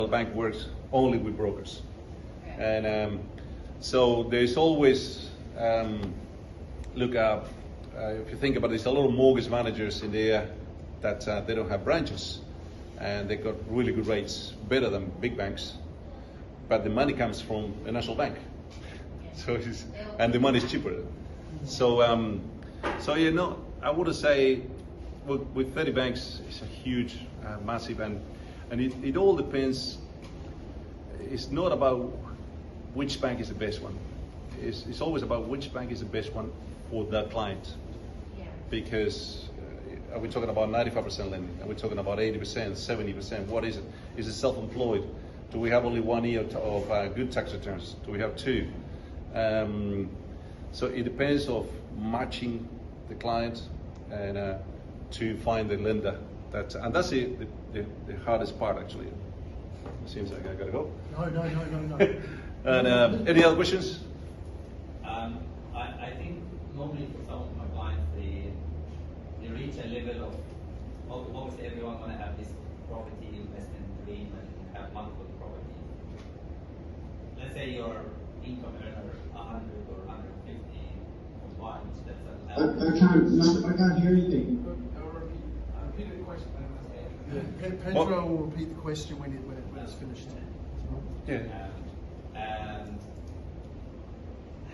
The bank works only with brokers, and so there's always look up. If you think about it, there's a lot of mortgage managers in there that they don't have branches, and they got really good rates, better than big banks, but the money comes from a national bank, so and the money is cheaper. So I would say with 30 banks, it's a huge, massive, and it all depends. It's not about which bank is the best one. It's always about which bank is the best one for that client. Yeah. Because are we talking about 95% lending? Are we talking about 80%, 70%? What is it? Is it self-employed? Do we have only 1 year of good tax returns? Do we have 2? So it depends of matching the client and to find the lender. And that's the hardest part, actually. It seems like I gotta go. No. And any other questions? I think normally for some of my clients, they reach a level of obviously everyone want to have this property investment dream and have multiple properties. Let's say your income earner 100 or 150 combined. I can't hear anything. Repeat the question. Pedro will repeat the question when it's finished. Yeah.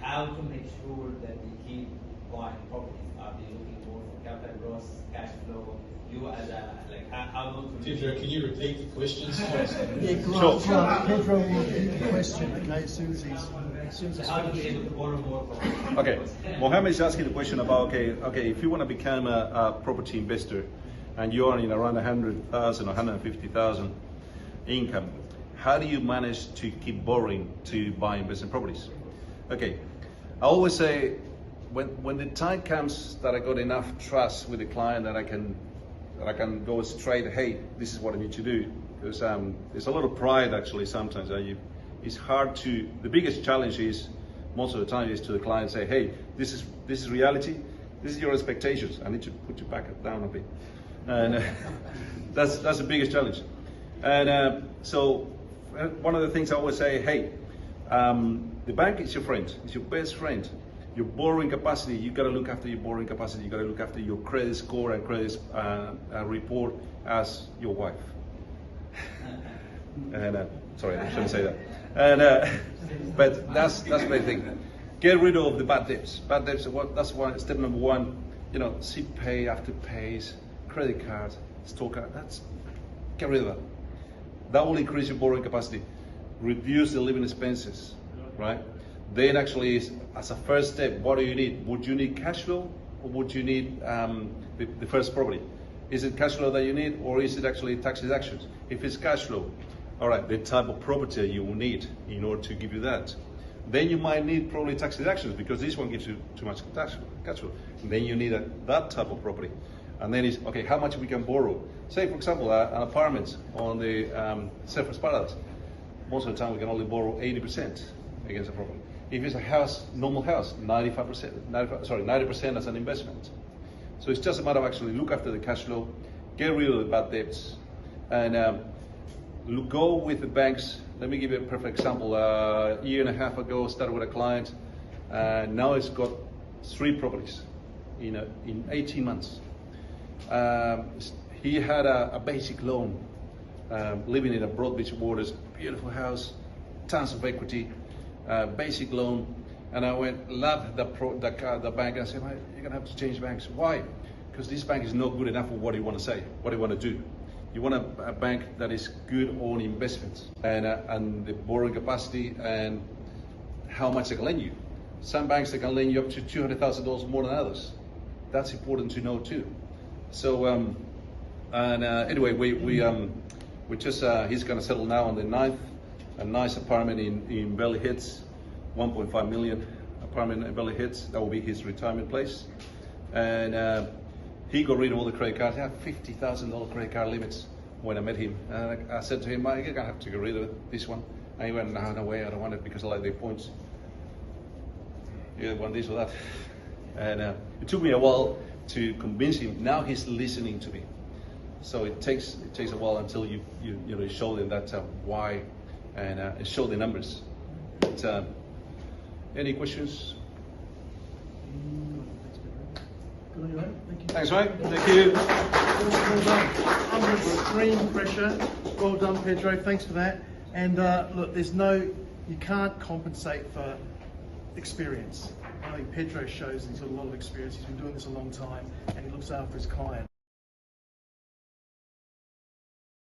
How to make sure that we keep buying properties? Are they looking more for capital growth, cash flow? You as a how not to? Pedro, can you repeat the question? Sure. Pedro will repeat the question. Okay, as soon as how to be able to borrow more properties? Okay, Mohammed is asking the question about okay, if you want to become a property investor and you're earning around 100,000 or 150,000 income, how do you manage to keep borrowing to buy investment properties? Okay, I always say when the time comes that I got enough trust with the client that I can go straight, hey, this is what I need to do, because there's a lot of pride actually sometimes. It's hard to. The biggest challenge is most of the time is to the client say, hey, this is reality, this is your expectations. I need to put you back down a bit, and that's the biggest challenge. And so one of the things I always say, hey. The bank is your friend, it's your best friend. Your borrowing capacity, you gotta look after your borrowing capacity, you gotta look after your credit score and credit report as your wife. And sorry, I shouldn't say that. And but that's the main thing. Get rid of the bad debts. Bad debts, that's step number 1. You know, SIP pay, after pays, credit cards, store card. Get rid of that. That will increase your borrowing capacity. Reduce the living expenses, right? Then actually, as a first step, what do you need? Would you need cash flow, or would you need the first property? Is it cash flow that you need, or is it actually tax deductions? If it's cash flow, all right, the type of property you will need in order to give you that. Then you might need probably tax deductions because this one gives you too much cash flow. And then you need that type of property. And then it's, okay, how much we can borrow? Say, for example, an apartment on the Surfers Paradise. Most of the time we can only borrow 80% against a property. If it's a house, normal house, 90% as an investment. So it's just a matter of actually look after the cash flow, get rid of the bad debts, and go with the banks. Let me give you a perfect example. A year and a half ago, I started with a client, now it's got 3 properties in 18 months. He had a basic loan, living in a Broadbeach Waters, beautiful house, tons of equity, basic loan, and I went, love the bank, and I said, you're gonna have to change banks. Why? Because this bank is not good enough for what you want to say, what you want to do. You want a bank that is good on investments and the borrowing capacity and how much they can lend you. Some banks they can lend you up to $200,000 more than others. That's important to know too. So anyway, we just he's going to settle now on the 9th, a nice apartment in Belly Hills, 1.5 million apartment in Belly Hills. That will be his retirement place, and he got rid of all the credit cards. He had $50,000 credit card limits when I met him. And I said to him, "You're gonna have to get rid of this one." And he went, "No way, I don't want it because I like the points. You want this or that." And it took me a while to convince him. Now he's listening to me. So it takes a while until you know, show them that why, and show the numbers. But, any questions? Good on you, mate. Thank you. Thanks, mate. Thank you. Well done. Under extreme pressure. Well done, Pedro. Thanks for that. And look, you can't compensate for experience. I think Pedro shows he's got a lot of experience. He's been doing this a long time, and he looks after his client.